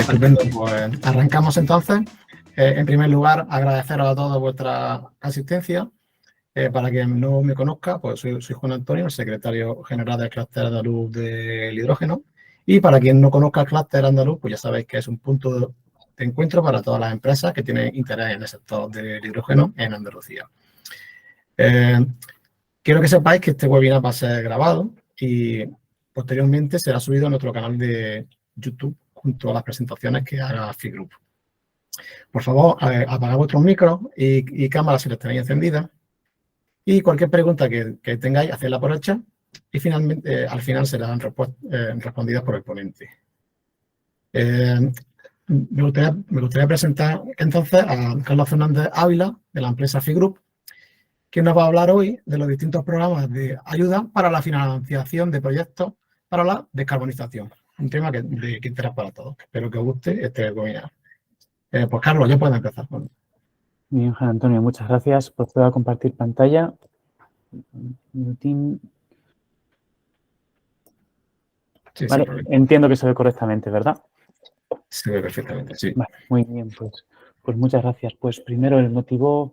Estupendo, pues arrancamos entonces. En primer lugar, agradeceros a todos vuestra asistencia. Para quien no me conozca, pues soy Juan Antonio, el secretario general del Clúster Andaluz del Hidrógeno. Y para quien no conozca el Clúster Andaluz, pues ya sabéis que es un punto de encuentro para todas las empresas que tienen interés en el sector del hidrógeno en Andalucía. Quiero que sepáis que este webinar va a ser grabado y posteriormente será subido a nuestro canal de YouTube junto a las presentaciones que haga FIGroup. Por favor, apagad vuestros micros y cámaras si las tenéis encendidas. Y cualquier pregunta que tengáis, hacedla por el chat y finalmente, al final serán respondidas por el ponente. Me gustaría presentar entonces a Carlos Fernández Ávila, de la empresa FIGroup, que nos va a hablar hoy de los distintos programas de ayuda para la financiación de proyectos para la descarbonización. Un tema de interés para todos. Espero que os guste este webinar. Pues Carlos, ya puedes empezar. Bien, Juan Antonio, muchas gracias. Procedo a compartir pantalla. Sí, vale, entiendo que se ve correctamente, ¿verdad? Se ve perfectamente, sí. Vale, muy bien, pues muchas gracias. Pues primero el motivo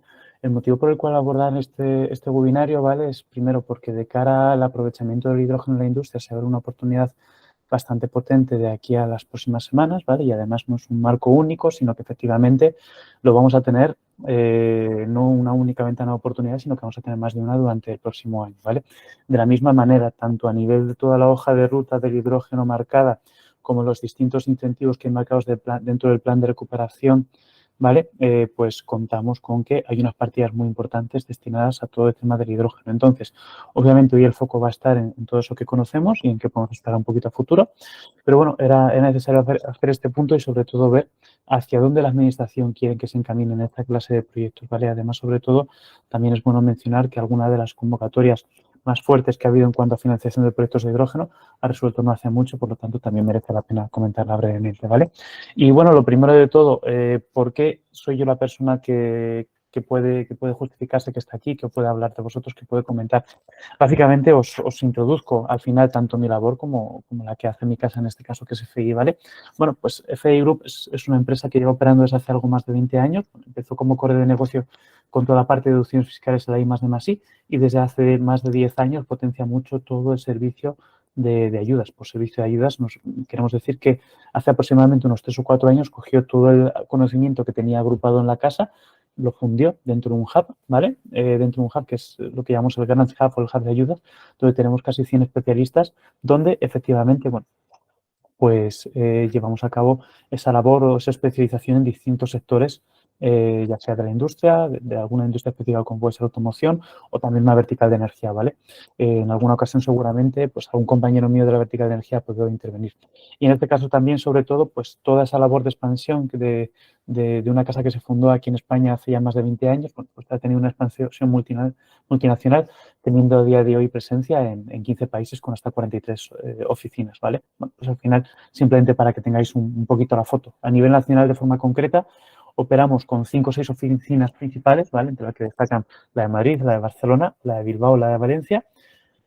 por el cual abordar este webinario, ¿vale? Es primero porque de cara al aprovechamiento del hidrógeno en la industria se abre una oportunidad bastante potente de aquí a las próximas semanas, ¿vale? Y además no es un marco único, sino que efectivamente lo vamos a tener no una única ventana de oportunidad, sino que vamos a tener más de una durante el próximo año, ¿vale? De la misma manera, tanto a nivel de toda la hoja de ruta del hidrógeno marcada como los distintos incentivos que hay marcados dentro del plan de recuperación, ¿vale? Pues contamos con que hay unas partidas muy importantes destinadas a todo el tema del hidrógeno. Entonces, obviamente hoy el foco va a estar en todo eso que conocemos y en qué podemos esperar un poquito a futuro, pero bueno, era necesario hacer este punto y sobre todo ver hacia dónde la administración quiere que se encaminen esta clase de proyectos, ¿vale? Además, sobre todo, también es bueno mencionar que alguna de las convocatorias más fuertes que ha habido en cuanto a financiación de proyectos de hidrógeno ha resuelto no hace mucho, por lo tanto, también merece la pena comentarla brevemente, ¿vale? Y bueno, lo primero de todo, ¿por qué soy yo la persona que puede justificarse que está aquí, que puede hablar de vosotros, que puede comentar? Básicamente os introduzco al final tanto mi labor como la que hace mi casa en este caso, que es FI, ¿vale? Bueno, pues FI Group es una empresa que lleva operando desde hace algo más de 20 años. Empezó como core de negocio con toda la parte de deducciones fiscales de la I+D+I y desde hace más de 10 años potencia mucho todo el servicio de ayudas. Por servicio de ayudas queremos decir que hace aproximadamente unos 3 o 4 años cogió todo el conocimiento que tenía agrupado en la casa, lo fundió dentro de un hub, ¿vale? Dentro de un hub que es lo que llamamos el Grant Hub o el Hub de ayudas, donde tenemos casi 100 especialistas, donde efectivamente, bueno, pues llevamos a cabo esa labor o esa especialización en distintos sectores, ya sea de la industria, de alguna industria específica como puede ser automoción o también una vertical de energía, ¿vale? En alguna ocasión seguramente pues algún compañero mío de la vertical de energía puede intervenir. Y en este caso también, sobre todo, pues toda esa labor de expansión de una casa que se fundó aquí en España hace ya más de 20 años, bueno, pues ha tenido una expansión multinacional, teniendo a día de hoy presencia en 15 países con hasta 43 oficinas, ¿vale? Bueno, pues al final, simplemente para que tengáis un poquito la foto. A nivel nacional, de forma concreta, operamos con 5 o 6 oficinas principales, ¿vale? Entre las que destacan la de Madrid, la de Barcelona, la de Bilbao, la de Valencia,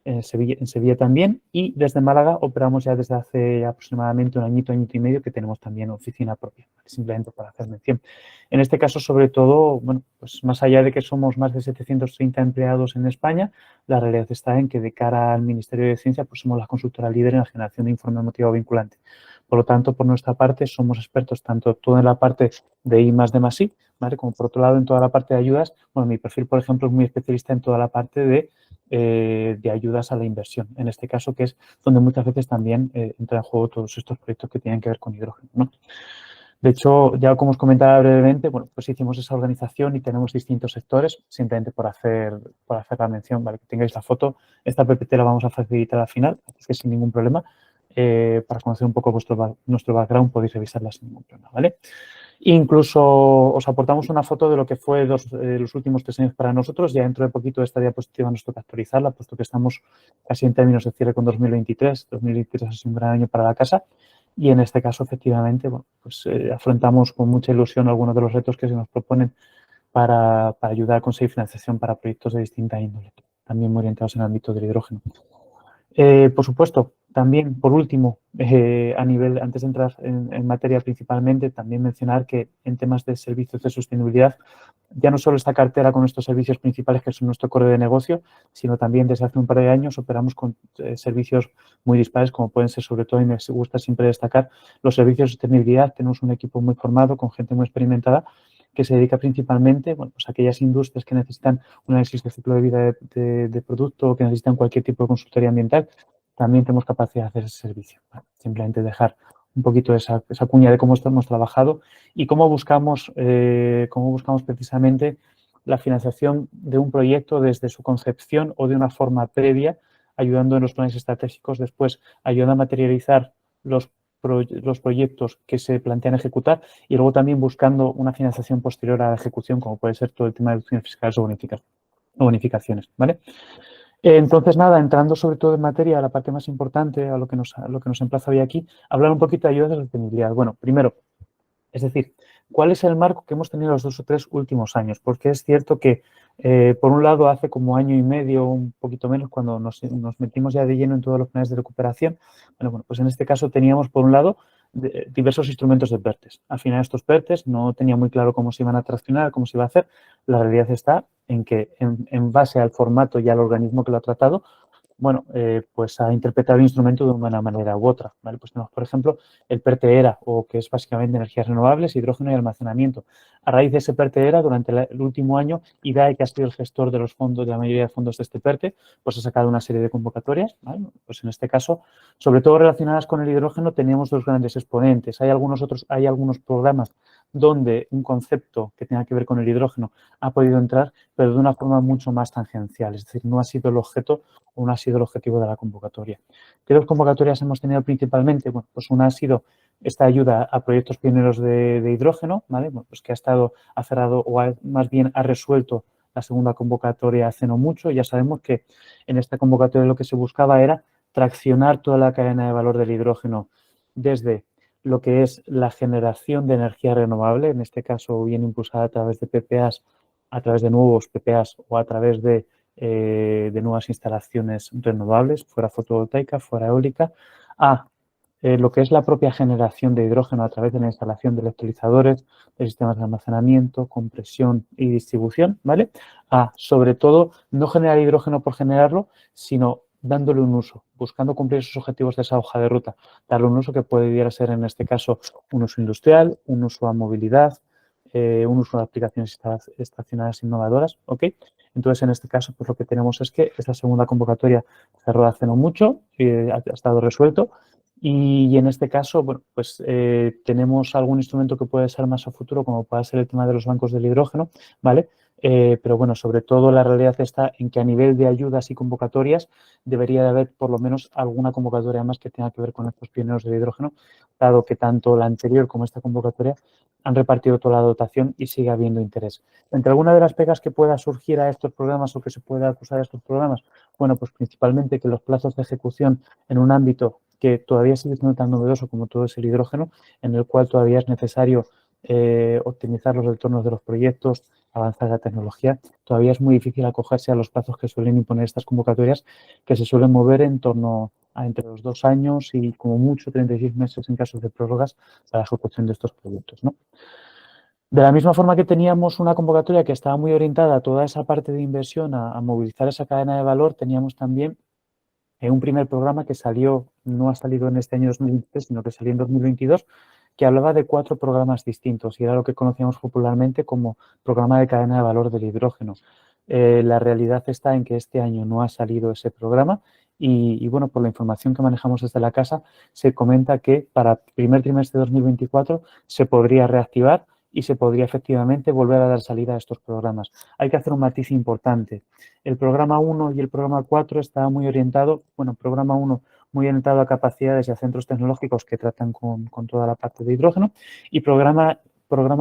en Sevilla también, y desde Málaga operamos ya desde hace aproximadamente un añito y medio que tenemos también oficina propia, simplemente para hacer mención. En este caso, sobre todo, bueno, pues más allá de que somos más de 730 empleados en España, la realidad está en que de cara al Ministerio de Ciencia, pues somos la consultora líder en la generación de informe motivado vinculante. Por lo tanto, por nuestra parte, somos expertos tanto todo en la parte de I+D+I, ¿vale? Como por otro lado en toda la parte de ayudas. Bueno, mi perfil, por ejemplo, es muy especialista en toda la parte de ayudas a la inversión, en este caso, que es donde muchas veces también entra en juego todos estos proyectos que tienen que ver con hidrógeno, ¿no? De hecho, ya como os comentaba brevemente, bueno, pues hicimos esa organización y tenemos distintos sectores, simplemente por hacer la mención, ¿vale? Que tengáis la foto. Esta PPT la vamos a facilitar al final, así que sin ningún problema. Para conocer un poco nuestro background podéis revisarla sin ningún problema, ¿vale? Incluso os aportamos una foto de lo que fue los últimos 3 años para nosotros. Ya dentro de poquito esta diapositiva nos toca actualizarla, puesto que estamos casi en términos de cierre con 2023. 2023 ha sido un gran año para la casa y en este caso, efectivamente, bueno, pues afrontamos con mucha ilusión algunos de los retos que se nos proponen para ayudar a conseguir financiación para proyectos de distinta índole, también muy orientados en el ámbito del hidrógeno. Por supuesto, También, por último, antes de entrar en materia principalmente, también mencionar que en temas de servicios de sostenibilidad, ya no solo esta cartera con estos servicios principales que son nuestro core de negocio, sino también desde hace un par de años operamos con servicios muy dispares, como pueden ser, sobre todo, y me gusta siempre destacar, los servicios de sostenibilidad. Tenemos un equipo muy formado, con gente muy experimentada, que se dedica principalmente, bueno, pues a aquellas industrias que necesitan un análisis de ciclo de vida de producto o que necesitan cualquier tipo de consultoría ambiental. También tenemos capacidad de hacer ese servicio. ¿Vale? Simplemente dejar un poquito esa cuña de cómo hemos trabajado y cómo buscamos precisamente la financiación de un proyecto desde su concepción o de una forma previa, ayudando en los planes estratégicos, después ayudando a materializar los proyectos que se plantean ejecutar y luego también buscando una financiación posterior a la ejecución, como puede ser todo el tema de deducciones fiscales o bonificaciones, ¿vale? Entonces, nada, entrando sobre todo en materia, a la parte más importante, a lo que nos emplaza hoy aquí, hablar un poquito de ayudas de sostenibilidad. Bueno, primero, es decir, ¿cuál es el marco que hemos tenido los 2 o 3 últimos años? Porque es cierto que, por un lado, hace como año y medio, un poquito menos, cuando nos metimos ya de lleno en todos los planes de recuperación, bueno, pues en este caso teníamos, por un lado, diversos instrumentos de PERTES. Al final, estos PERTES no tenía muy claro cómo se iban a traccionar, cómo se iba a hacer. La realidad está en que, en base al formato y al organismo que lo ha tratado, bueno, pues ha interpretado el instrumento de una manera u otra, ¿vale? Pues tenemos, por ejemplo, el PERTE-ERA, o que es básicamente energías renovables, hidrógeno y almacenamiento. A raíz de ese PERTE-ERA, durante el último año, IDAE, que ha sido el gestor de los fondos, de la mayoría de fondos de este PERTE, pues ha sacado una serie de convocatorias, ¿vale? Pues en este caso, sobre todo relacionadas con el hidrógeno, teníamos 2 grandes exponentes. Hay algunos programas donde un concepto que tenga que ver con el hidrógeno ha podido entrar, pero de una forma mucho más tangencial, es decir, no ha sido el objeto o no ha sido el objetivo de la convocatoria. ¿Qué 2 convocatorias hemos tenido principalmente? Bueno, pues una ha sido esta ayuda a proyectos pioneros de hidrógeno, ¿vale? Bueno, pues que ha cerrado o más bien ha resuelto la segunda convocatoria hace no mucho. Ya sabemos que en esta convocatoria lo que se buscaba era traccionar toda la cadena de valor del hidrógeno desde lo que es la generación de energía renovable, en este caso bien impulsada a través de PPAs, a través de nuevos PPAs o a través de nuevas instalaciones renovables, fuera fotovoltaica, fuera eólica, a lo que es la propia generación de hidrógeno a través de la instalación de electrolizadores, de sistemas de almacenamiento, compresión y distribución, ¿vale? A, sobre todo, no generar hidrógeno por generarlo, sino dándole un uso, buscando cumplir esos objetivos de esa hoja de ruta, darle un uso que pudiera ser, en este caso, un uso industrial, un uso a movilidad, un uso de aplicaciones estacionarias innovadoras, ¿ok? Entonces, en este caso, pues lo que tenemos es que esta segunda convocatoria cerró hace no mucho, ha estado resuelto y en este caso, bueno, pues tenemos algún instrumento que puede ser más a futuro, como puede ser el tema de los bancos del hidrógeno, ¿vale? Pero bueno, sobre todo la realidad está en que a nivel de ayudas y convocatorias debería de haber por lo menos alguna convocatoria más que tenga que ver con estos pioneros del hidrógeno, dado que tanto la anterior como esta convocatoria han repartido toda la dotación y sigue habiendo interés. Entre alguna de las pegas que pueda surgir a estos programas o que se pueda acusar a estos programas, bueno, pues principalmente que los plazos de ejecución en un ámbito que todavía sigue siendo tan novedoso como todo es el hidrógeno, en el cual todavía es necesario optimizar los retornos de los proyectos, avanzar la tecnología, todavía es muy difícil acogerse a los plazos que suelen imponer estas convocatorias, que se suelen mover en torno a entre los 2 años y como mucho 36 meses en casos de prórrogas para la ejecución de estos proyectos, ¿no? De la misma forma que teníamos una convocatoria que estaba muy orientada a toda esa parte de inversión, a movilizar esa cadena de valor, teníamos también un primer programa que no ha salido en este año 2023, sino que salió en 2022, que hablaba de 4 programas distintos y era lo que conocíamos popularmente como programa de cadena de valor del hidrógeno. La realidad está en que este año no ha salido ese programa y, bueno, por la información que manejamos desde la casa, se comenta que para el primer trimestre de 2024 se podría reactivar y se podría efectivamente volver a dar salida a estos programas. Hay que hacer un matiz importante. El programa 1 y el programa 4 está muy orientado, bueno, programa 1 muy orientado a capacidades y a centros tecnológicos que tratan con toda la parte de hidrógeno y programa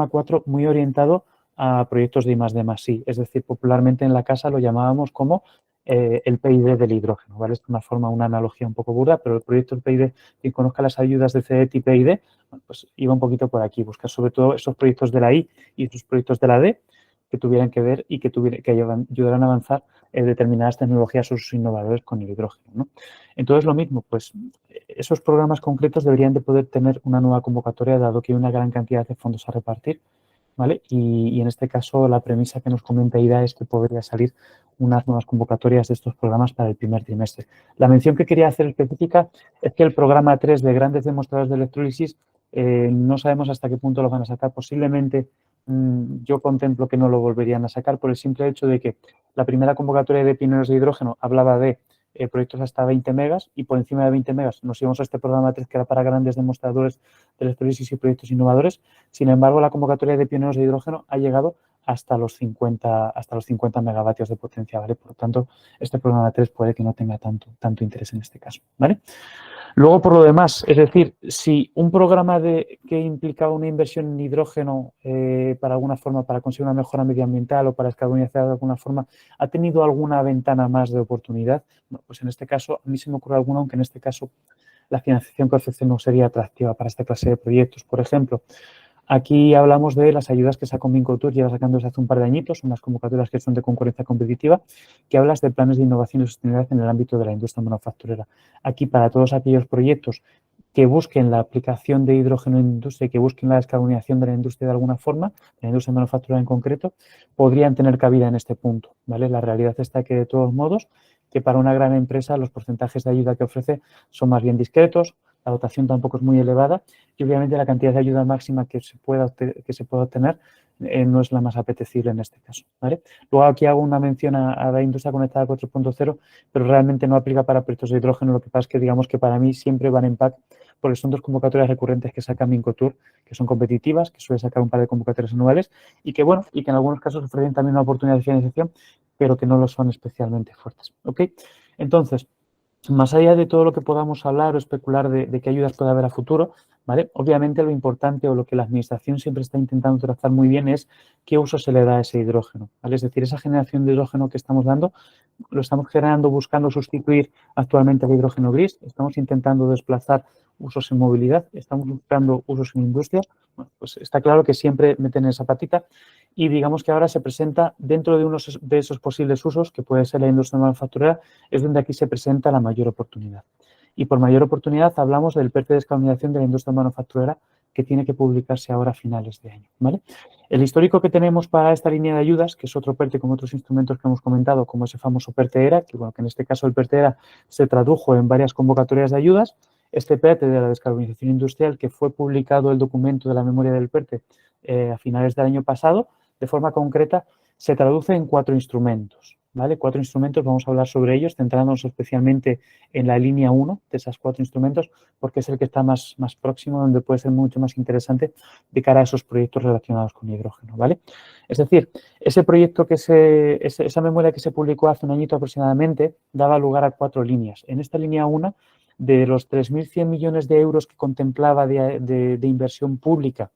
4 muy orientado a proyectos de I+D+I, es decir, popularmente en la casa lo llamábamos como el PID del hidrógeno, ¿vale? Es una analogía un poco burda, pero el proyecto del PID, quien conozca las ayudas de CET y PID, bueno, pues iba un poquito por aquí, buscar sobre todo esos proyectos de la I y esos proyectos de la D, que tuvieran que ver y que ayudaran a avanzar determinadas tecnologías o usos innovadores con el hidrógeno, ¿no? Entonces, lo mismo, pues esos programas concretos deberían de poder tener una nueva convocatoria, dado que hay una gran cantidad de fondos a repartir, ¿vale? Y en este caso, la premisa que nos comenta Ida es que podría salir unas nuevas convocatorias de estos programas para el primer trimestre. La mención que quería hacer específica es que el programa 3 de grandes demostradores de electrólisis no sabemos hasta qué punto lo van a sacar. Posiblemente yo contemplo que no lo volverían a sacar por el simple hecho de que la primera convocatoria de pioneros de hidrógeno hablaba de proyectos hasta 20 megas y por encima de 20 megas nos íbamos a este programa 3 que era para grandes demostradores de electrólisis y proyectos innovadores. Sin embargo, la convocatoria de pioneros de hidrógeno ha llegado hasta los 50 megavatios de potencia, ¿vale? Por lo tanto, este programa 3 puede que no tenga tanto interés en este caso, ¿vale? Luego, por lo demás, es decir, si un programa que implicaba una inversión en hidrógeno para alguna forma, para conseguir una mejora medioambiental o para descarbonizar de alguna forma, ha tenido alguna ventana más de oportunidad, bueno, pues en este caso, a mí se me ocurre alguna, aunque en este caso la financiación que ofrece no sería atractiva para esta clase de proyectos. Por ejemplo, aquí hablamos de las ayudas que sacó Mincotur, lleva sacando desde hace un par de añitos, unas convocatorias que son de concurrencia competitiva, que hablas de planes de innovación y sostenibilidad en el ámbito de la industria manufacturera. Aquí, para todos aquellos proyectos que busquen la aplicación de hidrógeno en industria y que busquen la descarbonización de la industria de alguna forma, la industria manufacturera en concreto, podrían tener cabida en este punto, ¿vale? La realidad está que, de todos modos, que para una gran empresa los porcentajes de ayuda que ofrece son más bien discretos, la dotación tampoco es muy elevada y obviamente la cantidad de ayuda máxima que se pueda obtener no es la más apetecible en este caso, ¿vale? Luego aquí hago una mención a la industria conectada 4.0, pero realmente no aplica para proyectos de hidrógeno. Lo que pasa es que digamos que para mí siempre van en pack porque son dos convocatorias recurrentes que saca Mincotur, que son competitivas, que suele sacar un par de convocatorias anuales y que, bueno, y que en algunos casos ofrecen también una oportunidad de financiación, pero que no lo son especialmente fuertes, ¿ok? Entonces, más allá de todo lo que podamos hablar o especular de qué ayudas puede haber a futuro, ¿vale? Obviamente lo importante o lo que la Administración siempre está intentando trazar muy bien es qué uso se le da a ese hidrógeno, ¿vale? Es decir, esa generación de hidrógeno que estamos dando, lo estamos generando buscando sustituir actualmente el hidrógeno gris, estamos intentando desplazar usos en movilidad, estamos buscando usos en industria, bueno, pues está claro que siempre meten esa patita y digamos que ahora se presenta dentro de uno de esos posibles usos, que puede ser la industria manufacturera, es donde aquí se presenta la mayor oportunidad. Y por mayor oportunidad hablamos del PERTE de descarbonización de la industria manufacturera que tiene que publicarse ahora a finales de año, ¿vale? El histórico que tenemos para esta línea de ayudas, que es otro PERTE como otros instrumentos que hemos comentado, como ese famoso PERTE ERA, que, bueno, que en este caso el PERTE ERA se tradujo en varias convocatorias de ayudas. Este PERTE de la descarbonización industrial, que fue publicado el documento de la memoria del PERTE a finales del año pasado, de forma concreta, se traduce en 4 instrumentos, ¿vale? 4 instrumentos, vamos a hablar sobre ellos, centrándonos especialmente en la línea 1 de esas 4 instrumentos, porque es el que está más próximo, donde puede ser mucho más interesante de cara a esos proyectos relacionados con hidrógeno, ¿vale? Es decir, ese proyecto esa memoria que se publicó hace un añito aproximadamente, daba lugar a 4 líneas. En esta línea 1, de los 3.100 millones de euros que contemplaba de inversión pública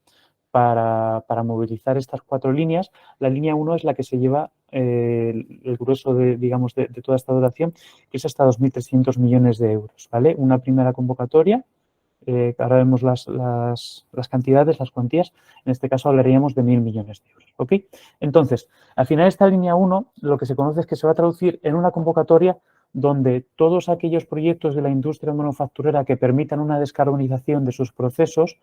para movilizar estas 4 líneas, la línea 1 es la que se lleva el grueso de toda esta dotación, que es hasta 2.300 millones de euros, ¿vale? Una primera convocatoria, ahora vemos las cantidades, las cuantías, en este caso hablaríamos de 1.000 millones de euros, ¿ok? Entonces, al final esta línea 1, lo que se conoce es que se va a traducir en una convocatoria donde todos aquellos proyectos de la industria manufacturera que permitan una descarbonización de sus procesos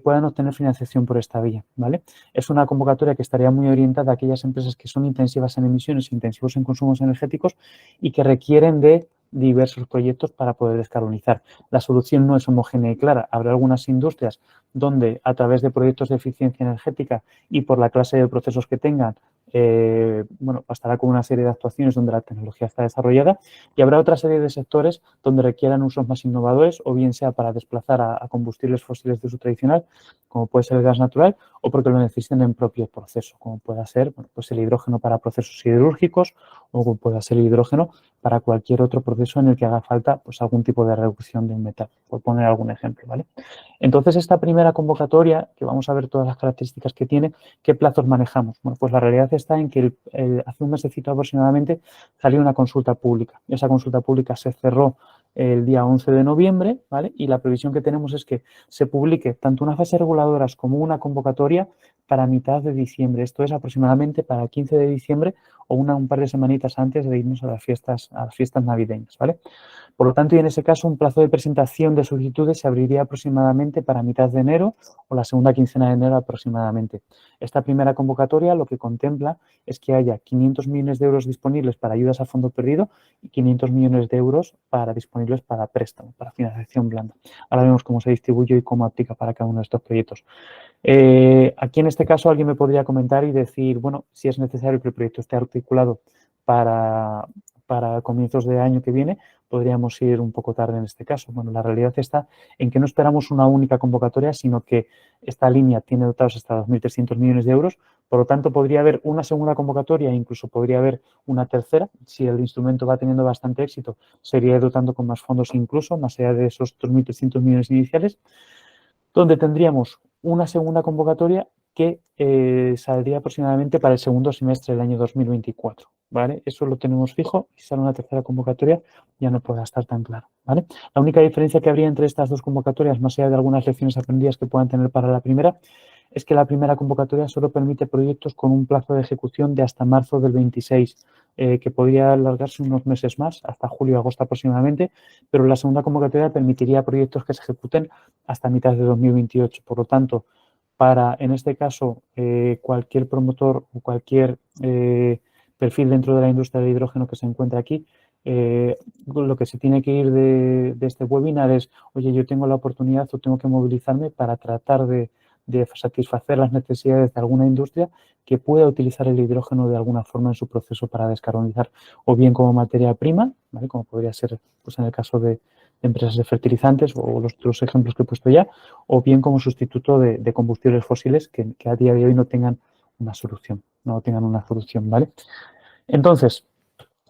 puedan obtener financiación por esta vía, ¿vale? Es una convocatoria que estaría muy orientada a aquellas empresas que son intensivas en emisiones, intensivos en consumos energéticos y que requieren de diversos proyectos para poder descarbonizar. La solución no es homogénea y clara. Habrá algunas industrias donde a través de proyectos de eficiencia energética y por la clase de procesos que tengan, bastará con una serie de actuaciones donde la tecnología está desarrollada y habrá otra serie de sectores donde requieran usos más innovadores o bien sea para desplazar a combustibles fósiles de uso tradicional, como puede ser el gas natural, o porque lo necesiten en propio proceso, como pueda ser pues el hidrógeno para procesos siderúrgicos o como pueda ser el hidrógeno para cualquier otro proceso en el que haga falta pues algún tipo de reducción de un metal, por poner algún ejemplo, ¿vale? Entonces, esta primera convocatoria, que vamos a ver todas las características que tiene, ¿qué plazos manejamos? Bueno, pues la realidad está en que hace un mesecito aproximadamente salió una consulta pública. Esa consulta pública se cerró el día 11 de noviembre, ¿vale? Y la previsión que tenemos es que se publique tanto una fase reguladoras como una convocatoria para mitad de diciembre. Esto es aproximadamente para el 15 de diciembre o un par de semanitas antes de irnos a las fiestas navideñas, ¿vale? Por lo tanto, y en ese caso, un plazo de presentación de solicitudes se abriría aproximadamente para mitad de enero o la segunda quincena de enero aproximadamente. Esta primera convocatoria lo que contempla es que haya 500 millones de euros disponibles para ayudas a fondo perdido y 500 millones de euros disponibles para préstamo, para financiación blanda. Ahora vemos cómo se distribuye y cómo aplica para cada uno de estos proyectos. Aquí en este caso alguien me podría comentar y decir, bueno, si es necesario que el proyecto esté articulado para comienzos de año que viene, podríamos ir un poco tarde en este caso. Bueno, la realidad está en que no esperamos una única convocatoria, sino que esta línea tiene dotados hasta 2.300 millones de euros, por lo tanto podría haber una segunda convocatoria e incluso podría haber una tercera. Si el instrumento va teniendo bastante éxito, se iría dotando con más fondos incluso, más allá de esos 2.300 millones iniciales, donde tendríamos una segunda convocatoria que saldría aproximadamente para el segundo semestre del año 2024, ¿vale? Eso lo tenemos fijo y si sale una tercera convocatoria ya no puede estar tan claro, ¿vale? La única diferencia que habría entre estas dos convocatorias, más allá de algunas lecciones aprendidas que puedan tener para la primera, es que la primera convocatoria solo permite proyectos con un plazo de ejecución de hasta marzo del 26, que podría alargarse unos meses más, hasta julio o agosto aproximadamente, pero la segunda convocatoria permitiría proyectos que se ejecuten hasta mitad de 2028. Por lo tanto, en este caso, cualquier promotor o cualquier perfil dentro de la industria del hidrógeno que se encuentre aquí, lo que se tiene que ir de este webinar es, oye, yo tengo la oportunidad o tengo que movilizarme para tratar de satisfacer las necesidades de alguna industria que pueda utilizar el hidrógeno de alguna forma en su proceso para descarbonizar, o bien como materia prima, ¿vale? Como podría ser pues, en el caso de empresas de fertilizantes o los otros ejemplos que he puesto ya, o bien como sustituto de combustibles fósiles que a día de hoy no tengan una solución, ¿vale? Entonces,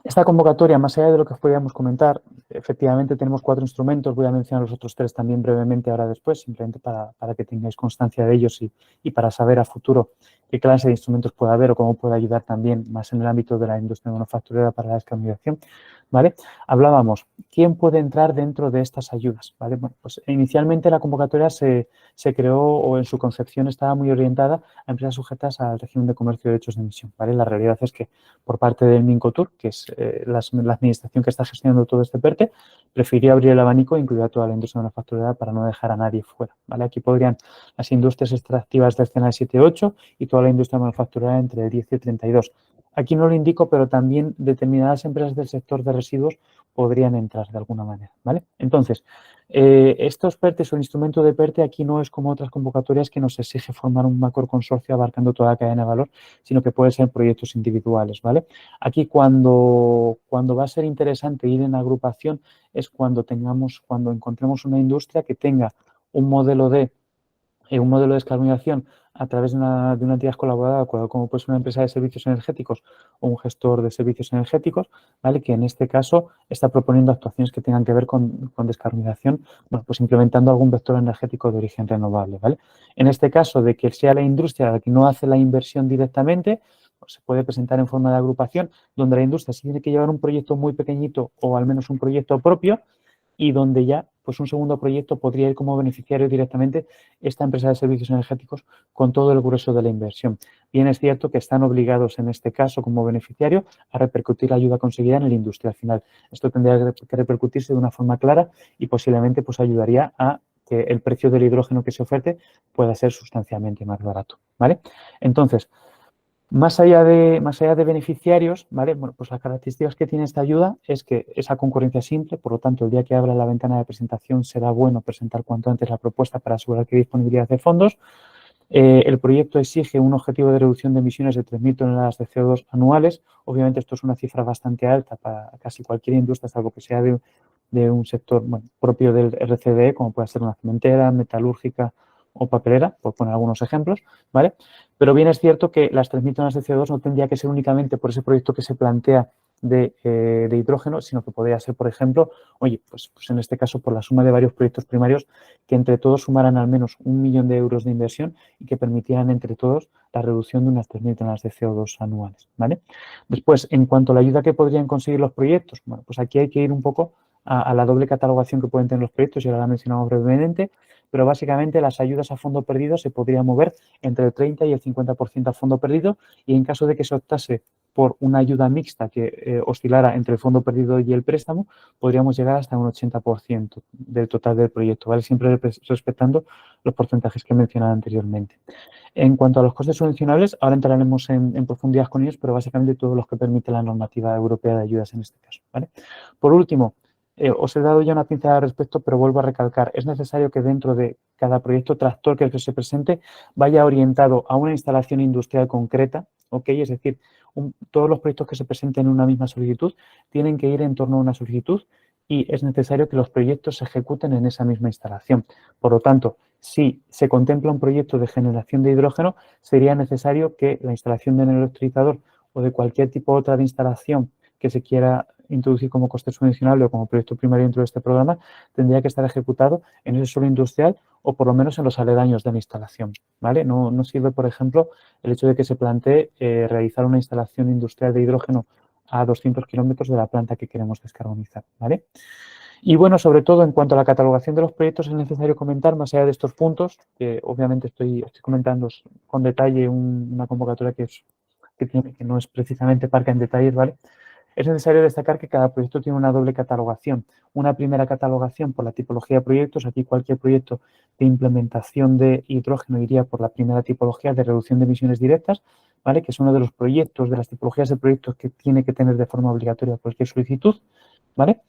esta convocatoria, más allá de lo que podríamos comentar, efectivamente tenemos 4 instrumentos, voy a mencionar los otros 3 también brevemente ahora después, simplemente para que tengáis constancia de ellos y para saber a futuro qué clase de instrumentos puede haber o cómo puede ayudar también más en el ámbito de la industria manufacturera para la descarbonización, ¿vale? Hablábamos, ¿quién puede entrar dentro de estas ayudas? ¿Vale? Bueno, pues inicialmente la convocatoria se creó o en su concepción estaba muy orientada a empresas sujetas al régimen de comercio de derechos de emisión, ¿vale? La realidad es que por parte del Mincotur, que es la administración que está gestionando todo este PERTE, prefirió abrir el abanico e incluir a toda la industria manufacturera para no dejar a nadie fuera, ¿vale? Aquí podrían las industrias extractivas del escenario 7-8 y toda la industria manufacturera entre el 10 y el 32. Aquí no lo indico, pero también determinadas empresas del sector de residuos podrían entrar de alguna manera, ¿vale? Entonces, estos PERTEs o instrumento de PERTE aquí no es como otras convocatorias que nos exige formar un macro consorcio abarcando toda la cadena de valor, sino que puede ser proyectos individuales, ¿vale? Aquí cuando va a ser interesante ir en agrupación es cuando encontremos una industria que tenga un modelo de descarbonización a través de una entidad colaboradora, como puede ser una empresa de servicios energéticos o un gestor de servicios energéticos, ¿vale? Que en este caso está proponiendo actuaciones que tengan que ver con descarbonización, bueno, pues implementando algún vector energético de origen renovable, ¿vale? En este caso, de que sea la industria la que no hace la inversión directamente, pues se puede presentar en forma de agrupación, donde la industria sí tiene que llevar un proyecto muy pequeñito o al menos un proyecto propio, y donde ya pues un segundo proyecto podría ir como beneficiario directamente esta empresa de servicios energéticos con todo el grueso de la inversión. Bien es cierto que están obligados en este caso como beneficiario a repercutir la ayuda conseguida en la industria al final. Esto tendría que repercutirse de una forma clara y posiblemente pues ayudaría a que el precio del hidrógeno que se oferte pueda ser sustancialmente más barato, ¿vale? Entonces, más allá de beneficiarios, ¿vale? Bueno, pues las características que tiene esta ayuda es que esa concurrencia simple, por lo tanto, el día que abra la ventana de presentación será bueno presentar cuanto antes la propuesta para asegurar que hay disponibilidad de fondos. El proyecto exige un objetivo de reducción de emisiones de 3.000 toneladas de CO2 anuales. Obviamente, esto es una cifra bastante alta para casi cualquier industria, salvo que sea de un sector propio del RCDE, como puede ser una cementera, metalúrgica o papelera, por poner algunos ejemplos, ¿vale? Pero bien es cierto que las 3.000 toneladas de CO2 no tendría que ser únicamente por ese proyecto que se plantea de hidrógeno, sino que podría ser, por ejemplo, oye, pues en este caso por la suma de varios proyectos primarios que entre todos sumaran al menos 1 millón de euros de inversión y que permitieran entre todos la reducción de unas 3.000 toneladas de CO2 anuales, ¿vale? Después, en cuanto a la ayuda que podrían conseguir los proyectos, bueno, pues aquí hay que ir un poco a la doble catalogación que pueden tener los proyectos, y ahora la mencionamos brevemente, pero básicamente las ayudas a fondo perdido se podrían mover entre el 30 y el 50% a fondo perdido, y en caso de que se optase por una ayuda mixta que oscilara entre el fondo perdido y el préstamo, podríamos llegar hasta un 80% del total del proyecto, ¿vale? Siempre respetando los porcentajes que he mencionado anteriormente. En cuanto a los costes subvencionables, ahora entraremos en profundidad con ellos, pero básicamente todos los que permite la normativa europea de ayudas en este caso, ¿vale? Por último, os he dado ya una pincelada al respecto, pero vuelvo a recalcar, es necesario que dentro de cada proyecto tractor que se presente vaya orientado a una instalación industrial concreta, ¿ok? Es decir, todos los proyectos que se presenten en una misma solicitud tienen que ir en torno a una solicitud, y es necesario que los proyectos se ejecuten en esa misma instalación. Por lo tanto, si se contempla un proyecto de generación de hidrógeno, sería necesario que la instalación de un electrolizador o de cualquier tipo otra de instalación que se quiera introducir como coste subvencionable o como proyecto primario dentro de este programa, tendría que estar ejecutado en ese suelo industrial o por lo menos en los aledaños de la instalación, ¿vale? No sirve, por ejemplo, el hecho de que se plantee realizar una instalación industrial de hidrógeno a 200 kilómetros de la planta que queremos descarbonizar, ¿vale? Y bueno, sobre todo en cuanto a la catalogación de los proyectos, es necesario comentar, más allá de estos puntos, que obviamente estoy comentando con detalle una convocatoria que no es precisamente parca en detalles, ¿vale? Es necesario destacar que cada proyecto tiene una doble catalogación. Una primera catalogación por la tipología de proyectos. Aquí cualquier proyecto de implementación de hidrógeno iría por la primera tipología de reducción de emisiones directas, ¿vale? Que es uno de los proyectos, de las tipologías de proyectos que tiene que tener de forma obligatoria cualquier solicitud, ¿vale?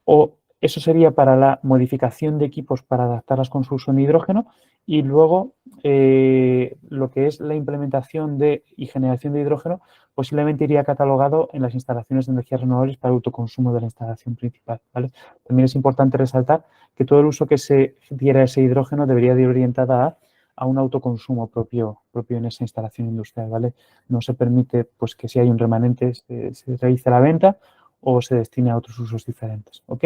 O eso sería para la modificación de equipos para adaptarlas con su uso en hidrógeno, y luego lo que es la implementación y generación de hidrógeno posiblemente iría catalogado en las instalaciones de energías renovables para autoconsumo de la instalación principal, ¿vale? También es importante resaltar que todo el uso que se diera a ese hidrógeno debería de ir orientada a un autoconsumo propio en esa instalación industrial, ¿vale? No se permite pues que si hay un remanente se realice la venta o se destine a otros usos diferentes, ¿ok?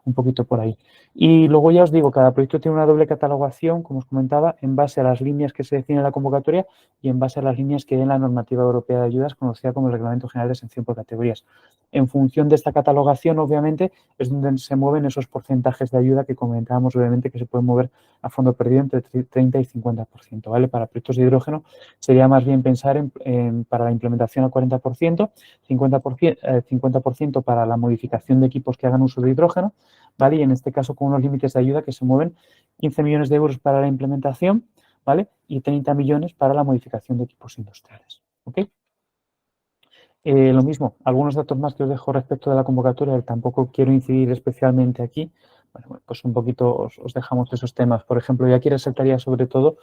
Un poquito por ahí. Y luego ya os digo, cada proyecto tiene una doble catalogación, como os comentaba, en base a las líneas que se define en la convocatoria y en base a las líneas que hay en la normativa europea de ayudas, conocida como el Reglamento General de Exención por Categorías. En función de esta catalogación, obviamente, es donde se mueven esos porcentajes de ayuda que comentábamos brevemente, que se pueden mover a fondo perdido entre 30 y 50%, ¿vale? Para proyectos de hidrógeno sería más bien pensar para la implementación al 40%, 50% para la modificación de equipos que hagan uso de hidrógeno, ¿vale? Y en este caso con unos límites de ayuda que se mueven 15 millones de euros para la implementación, ¿vale? Y 30 millones para la modificación de equipos industriales, ¿ok? Lo mismo, algunos datos más que os dejo respecto de la convocatoria, que tampoco quiero incidir especialmente aquí. Bueno, pues un poquito os dejamos esos temas. Por ejemplo, yo aquí resaltaría sobre todo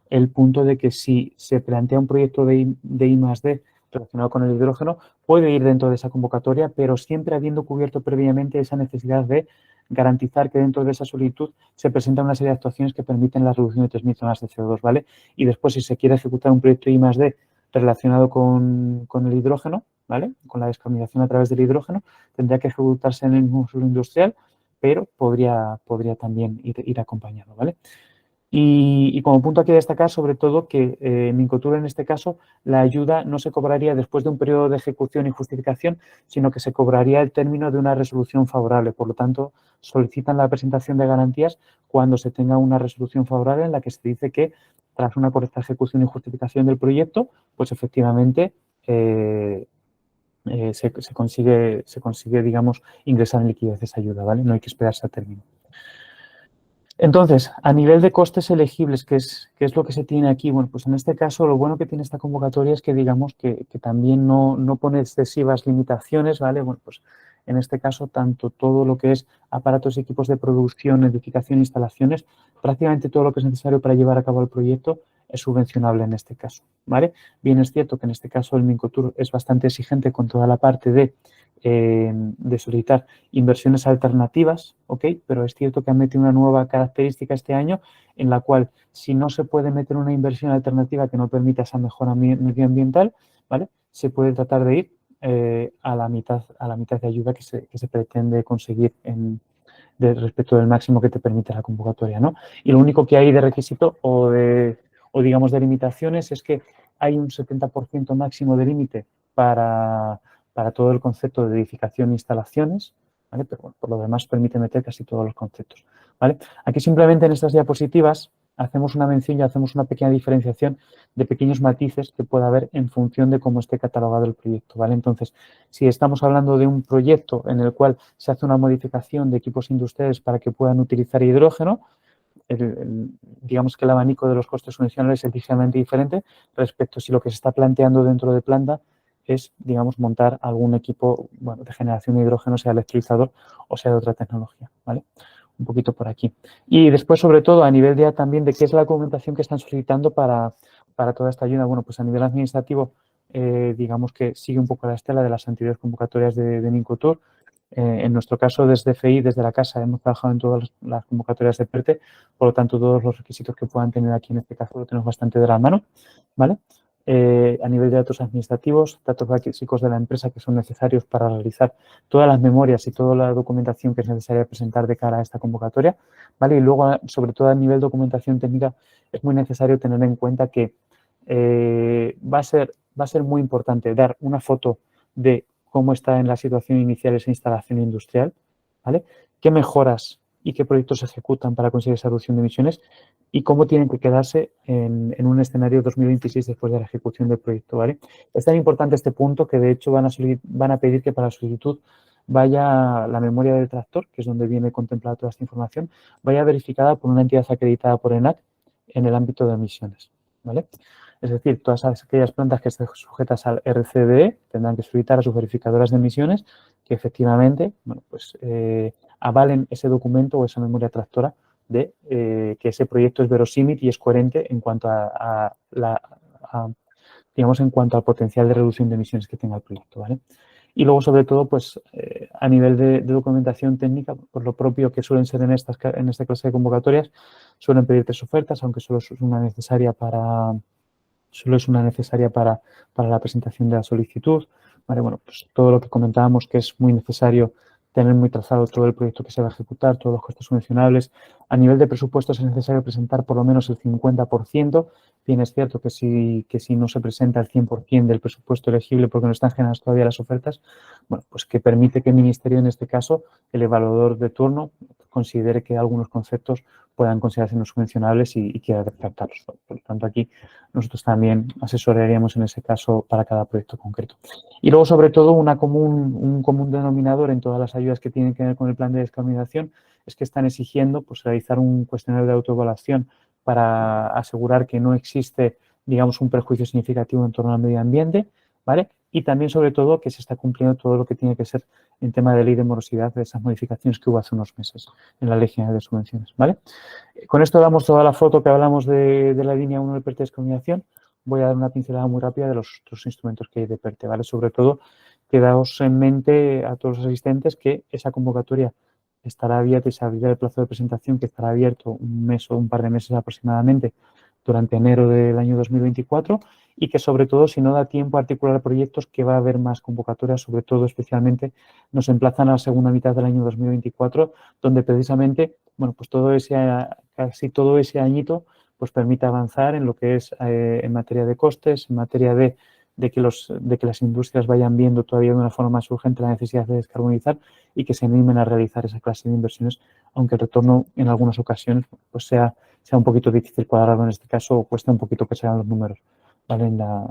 el punto de que si se plantea un proyecto de I+D relacionado con el hidrógeno, puede ir dentro de esa convocatoria, pero siempre habiendo cubierto previamente esa necesidad de garantizar que dentro de esa solicitud se presenta una serie de actuaciones que permiten la reducción de 3.000 toneladas de CO2, ¿vale? Y después, si se quiere ejecutar un proyecto I+D relacionado con el hidrógeno, ¿vale? Con la descarbonización a través del hidrógeno, tendría que ejecutarse en el mismo suelo industrial, pero podría también ir acompañado, ¿vale? Y como punto aquí a destacar, sobre todo, que en Mincotur, en este caso, la ayuda no se cobraría después de un periodo de ejecución y justificación, sino que se cobraría el término de una resolución favorable. Por lo tanto, solicitan la presentación de garantías cuando se tenga una resolución favorable en la que se dice que, tras una correcta ejecución y justificación del proyecto, pues efectivamente se consigue, digamos, ingresar en liquidez esa ayuda, ¿vale? No hay que esperarse a término. Entonces, a nivel de costes elegibles, ¿qué es lo que se tiene aquí? Bueno, pues en este caso lo bueno que tiene esta convocatoria es que digamos que también no pone excesivas limitaciones, ¿vale? Bueno, pues en este caso tanto todo lo que es aparatos y equipos de producción, edificación, instalaciones, prácticamente todo lo que es necesario para llevar a cabo el proyecto es subvencionable en este caso, ¿vale? Bien es cierto que en este caso el Mincotur es bastante exigente con toda la parte de solicitar inversiones alternativas, ¿ok? Pero es cierto que han metido una nueva característica este año en la cual, si no se puede meter una inversión alternativa que no permita esa mejora medioambiental, ¿vale? Se puede tratar de ir a la mitad de ayuda que se pretende conseguir respecto del máximo que te permite la convocatoria, ¿no? Y lo único que hay de requisito o digamos de limitaciones es que hay un 70% máximo de límite para todo el concepto de edificación e instalaciones, ¿vale? Pero bueno, por lo demás permite meter casi todos los conceptos, ¿vale? Aquí simplemente en estas diapositivas hacemos una mención y hacemos una pequeña diferenciación de pequeños matices que pueda haber en función de cómo esté catalogado el proyecto, ¿vale? Entonces, si estamos hablando de un proyecto en el cual se hace una modificación de equipos industriales para que puedan utilizar hidrógeno, digamos que el abanico de los costes subvencionales es ligeramente diferente respecto a si lo que se está planteando dentro de planta es, digamos, montar algún equipo, bueno, de generación de hidrógeno, sea electrolizador o sea de otra tecnología, ¿vale? Un poquito por aquí. Y después, sobre todo, a nivel de también de qué es la documentación que están solicitando para toda esta ayuda. Bueno, pues a nivel administrativo, digamos que sigue un poco la estela de las anteriores convocatorias de Mincotur. En nuestro caso, desde FI, desde la casa, hemos trabajado en todas las convocatorias de PERTE, por lo tanto, todos los requisitos que puedan tener aquí en este caso lo tenemos bastante de la mano, ¿vale? A nivel de datos administrativos, datos básicos de la empresa que son necesarios para realizar todas las memorias y toda la documentación que es necesaria presentar de cara a esta convocatoria, ¿vale? Y luego, sobre todo a nivel de documentación técnica, es muy necesario tener en cuenta que va a ser muy importante dar una foto de cómo está en la situación inicial esa instalación industrial, ¿vale? ¿Qué mejoras y qué proyectos se ejecutan para conseguir esa reducción de emisiones y cómo tienen que quedarse en un escenario 2026 después de la ejecución del proyecto, ¿vale? Es tan importante este punto que, de hecho, van a pedir que para la solicitud vaya la memoria del tractor, que es donde viene contemplada toda esta información, vaya verificada por una entidad acreditada por ENAC en el ámbito de emisiones, ¿vale? Es decir, todas aquellas plantas que estén sujetas al RCDE tendrán que solicitar a sus verificadoras de emisiones que efectivamente, bueno, pues, avalen ese documento o esa memoria tractora de que ese proyecto es verosímil y es coherente en cuanto digamos, en cuanto al potencial de reducción de emisiones que tenga el proyecto, ¿vale? Y luego, sobre todo, pues, a nivel de documentación técnica, por lo propio que suelen ser en esta clase de convocatorias, suelen pedir 3 ofertas, aunque solo es una necesaria para la presentación de la solicitud, ¿vale? Bueno, pues todo lo que comentábamos que es muy necesario tener muy trazado todo el proyecto que se va a ejecutar, todos los costes subvencionables. A nivel de presupuestos es necesario presentar por lo menos el 50%. Bien, es cierto que si no se presenta el 100% del presupuesto elegible porque no están generadas todavía las ofertas, bueno, pues que permite que el Ministerio, en este caso, el evaluador de turno, considere que algunos conceptos puedan considerarse no subvencionables y quiera descartarlos. Por lo tanto, aquí nosotros también asesoraríamos en ese caso para cada proyecto concreto. Y luego, sobre todo, un común denominador en todas las ayudas que tienen que ver con el plan de descarbonización es que están exigiendo, pues, realizar un cuestionario de autoevaluación para asegurar que no existe, digamos, un perjuicio significativo en torno al medio ambiente, ¿vale? Y también, sobre todo, que se está cumpliendo todo lo que tiene que ser en tema de ley de morosidad de esas modificaciones que hubo hace unos meses en la Ley General de Subvenciones, ¿vale? Con esto damos toda la foto que hablamos de la línea 1 del PERTE de descarbonización. Voy a dar una pincelada muy rápida de los otros instrumentos que hay de PERTE, ¿vale? Sobre todo, quedaos en mente a todos los asistentes que esa convocatoria estará abierta y se abrirá el plazo de presentación, que estará abierto un mes o un par de meses aproximadamente durante enero del año 2024 y que, sobre todo, si no da tiempo a articular proyectos, que va a haber más convocatorias, sobre todo, especialmente, nos emplazan a la segunda mitad del año 2024, donde precisamente, bueno, pues casi todo ese añito pues permite avanzar en lo que es en materia de costes, en materia de que las industrias vayan viendo todavía de una forma más urgente la necesidad de descarbonizar y que se animen a realizar esa clase de inversiones, aunque el retorno en algunas ocasiones pues sea un poquito difícil cuadrarlo en este caso o cuesta un poquito que sean los números, ¿vale? En la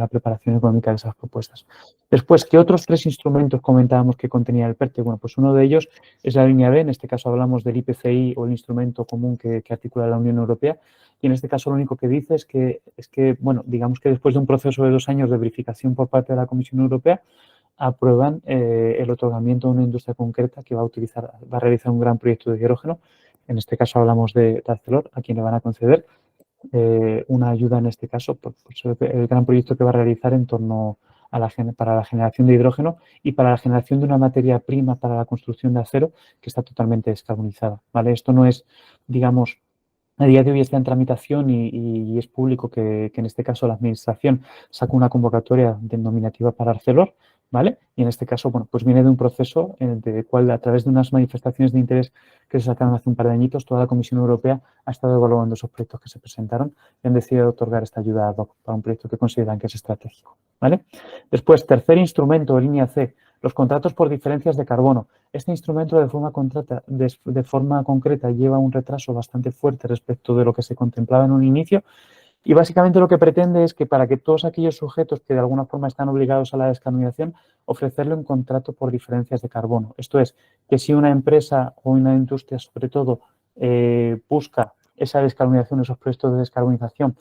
preparación económica de esas propuestas. Después, ¿qué otros 3 instrumentos comentábamos que contenía el PERTE? Bueno, pues uno de ellos es la línea B, en este caso hablamos del IPCI o el instrumento común que articula la Unión Europea, y en este caso lo único que dice es que, bueno, digamos que después de un proceso de 2 años de verificación por parte de la Comisión Europea, aprueban el otorgamiento de una industria concreta que va a realizar un gran proyecto de hidrógeno. En este caso hablamos de Arcelor, a quien le van a conceder una ayuda en este caso por el gran proyecto que va a realizar en torno para la generación de hidrógeno y para la generación de una materia prima para la construcción de acero que está totalmente descarbonizada, ¿vale? Esto no es, digamos, a día de hoy está en tramitación y es público que en este caso la Administración saca una convocatoria denominativa para Arcelor, ¿vale? Y en este caso, bueno, pues viene de un proceso en el cual, a través de unas manifestaciones de interés que se sacaron hace un par de añitos, toda la Comisión Europea ha estado evaluando esos proyectos que se presentaron y han decidido otorgar esta ayuda ad hoc para un proyecto que consideran que es estratégico, ¿vale? Después, tercer instrumento, línea C, Los contratos por diferencias de carbono. Este instrumento de forma concreta lleva un retraso bastante fuerte respecto de lo que se contemplaba en un inicio y básicamente lo que pretende es que para que todos aquellos sujetos que de alguna forma están obligados a la descarbonización, ofrecerle un contrato por diferencias de carbono. Esto es, que si una empresa o una industria sobre todo busca esa descarbonización, esos proyectos de descarbonización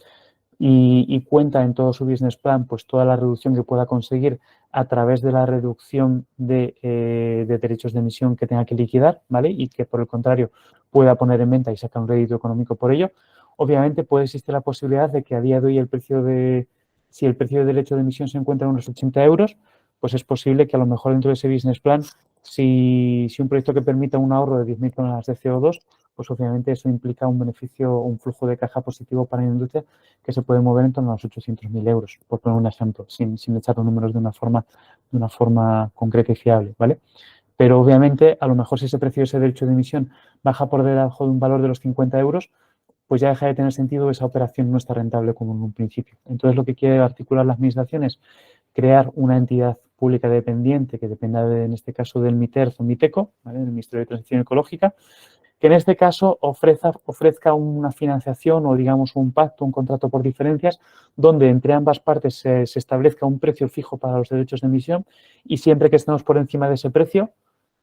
y cuenta en todo su business plan pues toda la reducción que pueda conseguir a través de la reducción de derechos de emisión que tenga que liquidar, ¿vale? Y que por el contrario pueda poner en venta y sacar un rédito económico por ello. Obviamente puede existir la posibilidad de que a día de hoy si el precio del derecho de emisión se encuentra en unos 80 euros, pues es posible que a lo mejor dentro de ese business plan, si un proyecto que permita un ahorro de 10.000 toneladas de CO2, pues obviamente eso implica un beneficio, un flujo de caja positivo para la industria que se puede mover en torno a los 800.000 euros, por poner un ejemplo, sin echar los números de una forma concreta y fiable, ¿vale? Pero obviamente, a lo mejor si ese precio de ese derecho de emisión baja por debajo de un valor de los 50 euros, pues ya deja de tener sentido, esa operación no está rentable como en un principio. Entonces, lo que quiere articular la administración es crear una entidad pública dependiente que dependa, en este caso, del MITERZ o MITECO, ¿vale? Del Ministerio de Transición Ecológica, que en este caso ofrezca una financiación o, digamos, un pacto, un contrato por diferencias, donde entre ambas partes se establezca un precio fijo para los derechos de emisión y siempre que estemos por encima de ese precio,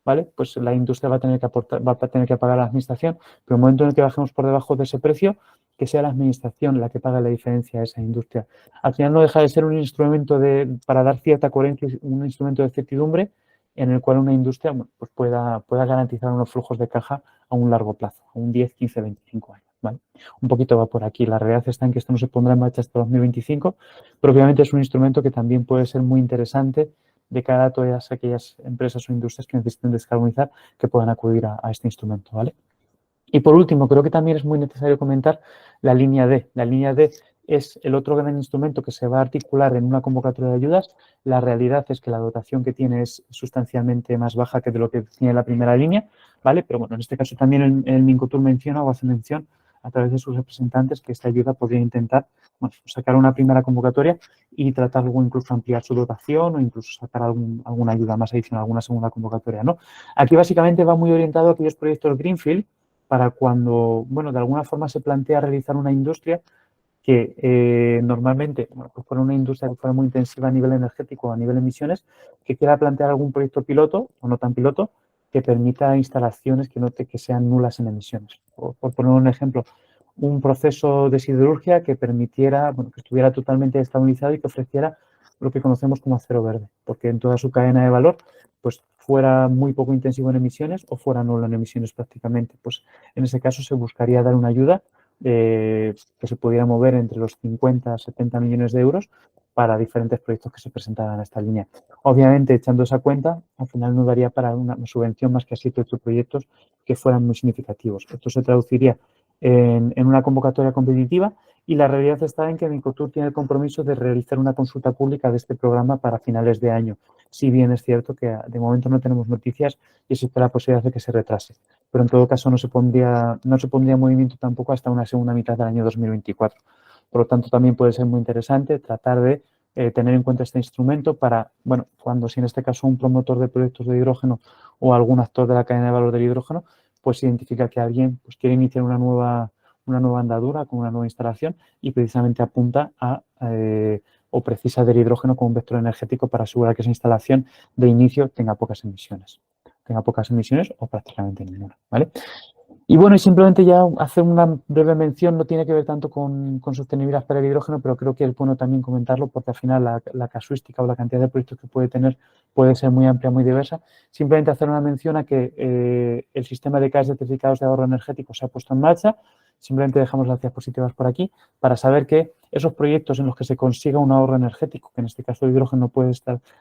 ¿vale? Pues la industria va a tener que pagar a la administración, pero en el momento en el que bajemos por debajo de ese precio, que sea la administración la que pague la diferencia a esa industria. Al final no deja de ser un instrumento para dar cierta coherencia, un instrumento de certidumbre en el cual una industria pues pueda garantizar unos flujos de caja a un largo plazo, a un 10, 15, 25 años. ¿Vale? Un poquito va por aquí. La realidad está en que esto no se pondrá en marcha hasta 2025, pero obviamente es un instrumento que también puede ser muy interesante de cara a todas aquellas empresas o industrias que necesiten descarbonizar que puedan acudir a este instrumento, ¿vale? Y por último, creo que también es muy necesario comentar la línea D. La línea D es el otro gran instrumento que se va a articular en una convocatoria de ayudas. La realidad es que la dotación que tiene es sustancialmente más baja que de lo que tiene la primera línea, ¿vale? Pero bueno, en este caso también el Mincotur menciona o hace mención a través de sus representantes que esta ayuda podría intentar sacar una primera convocatoria y tratar luego incluso ampliar su dotación o incluso sacar alguna ayuda más adicional, alguna segunda convocatoria, ¿no? Aquí básicamente va muy orientado a aquellos proyectos Greenfield para cuando, bueno, de alguna forma se plantea realizar una industria que normalmente, bueno, pues fuera una industria que fuera muy intensiva a nivel energético o a nivel de emisiones, que quiera plantear algún proyecto piloto o no tan piloto que permita instalaciones que sean nulas en emisiones. Por poner un ejemplo, un proceso de siderurgia que permitiera, bueno, que estuviera totalmente descarbonizado y que ofreciera lo que conocemos como acero verde, porque en toda su cadena de valor pues fuera muy poco intensivo en emisiones o fuera nulo en emisiones prácticamente. Pues en ese caso se buscaría dar una ayuda que se pudiera mover entre los 50 a 70 millones de euros para diferentes proyectos que se presentaran a esta línea. Obviamente, echando esa cuenta, al final no daría para una subvención más que a 7 o 8 proyectos que fueran muy significativos. Esto se traduciría en una convocatoria competitiva y la realidad está en que Mincotur tiene el compromiso de realizar una consulta pública de este programa para finales de año. Si bien es cierto que de momento no tenemos noticias y existe la posibilidad de que se retrase. Pero en todo caso no se pondría en movimiento tampoco hasta una segunda mitad del año 2024. Por lo tanto, también puede ser muy interesante tratar de tener en cuenta este instrumento para, bueno, cuando si en este caso un promotor de proyectos de hidrógeno o algún actor de la cadena de valor del hidrógeno, pues identifica que alguien pues, quiere iniciar una nueva andadura con una nueva instalación y precisamente apunta o precisa del hidrógeno como un vector energético para asegurar que esa instalación de inicio tenga pocas emisiones o prácticamente ninguna, ¿vale? Y bueno, y simplemente ya hacer una breve mención, no tiene que ver tanto con sostenibilidad para el hidrógeno, pero creo que es bueno también comentarlo porque al final la casuística o la cantidad de proyectos que puede tener puede ser muy amplia, muy diversa. Simplemente hacer una mención a que el sistema de CAEs de certificados de ahorro energético se ha puesto en marcha. Simplemente dejamos las diapositivas por aquí para saber que esos proyectos en los que se consiga un ahorro energético, que en este caso el hidrógeno